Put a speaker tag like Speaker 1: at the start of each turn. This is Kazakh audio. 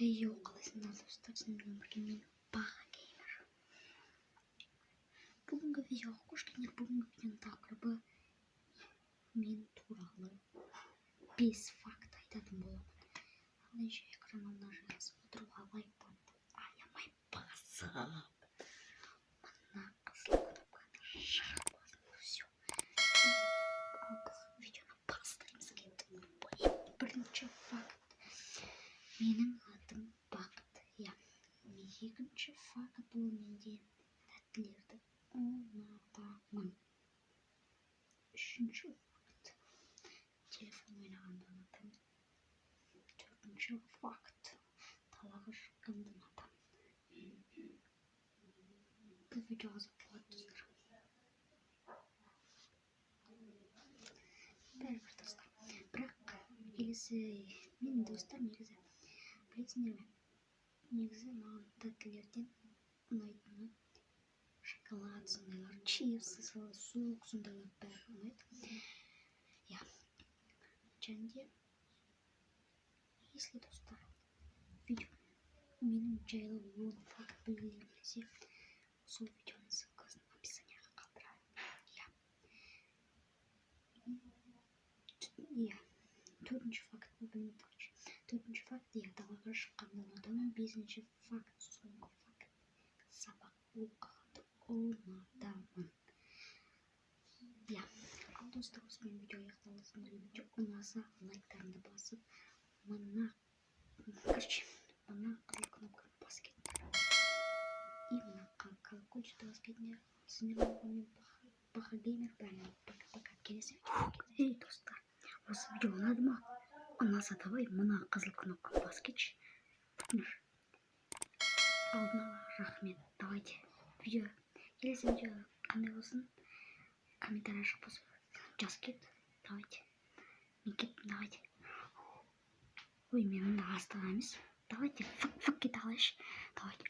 Speaker 1: Йоу, қалайсыңдар достар, сіздермен бірге мен Баға Геймер. Бүгінгі видеоға қош келдіңдер. Бүгінгі видеоның тақырыбы мен туралы 5 факт айтатын боламын. Ал еще экранымда жазып отыруға лайк басып, аямай басып, мына қызыл кнопканы жығып басып, все. Ал біз видеоны бастаймыз. Бірінші факт. Менің атым Бақыт. Екінші факт бұл менде тәттілерді ұнатамын. Үшінші факт. Телефон ойнағанды ұнатамын. Төртінші факт. Талағы шыққанды ұнатамын. Бұл видео азап болады достар. Бәрібір достар. Бірақ менің достар негізі білесіңдер ме? Негізі маған тәттілерден ұнайтыны шоколад, сондайлар, чипсы, суық, сондайлар бәрі ұнайды. Және де, если достар видео менің жайлы 10 факт білгілерін келсе, сол видеоның ссылкасын описанияға қалдырайын. Төртінші факт бұл төртінші факт далаға шыққанды ұнатамын. Бесінші факт, соңғы факт, сабақ оқығанды ұнатамын. Ал достар, осымен видео аяқталды. Сіздерге видео ұнаса, лайктарыңды басып, мына қызыл кнопканы басып кетіңдер. И мына колокольчикті басып кетіңдер. Сіздермен Баға Геймер. Пока-пока. Келесі видео. Достар, осы видео ұнады ма? Ұнаса давай мына қызыл кнопканы басып кетші. Алдын ала рахмет. Давайте видео. Келесі видео қандай болсын? Комментарий ашық болсын. Жазып кет. Давайте. Мен кеттім, давайте. Ой, мен мында астық емес. Давайте фак кете алайыншы. Давайте.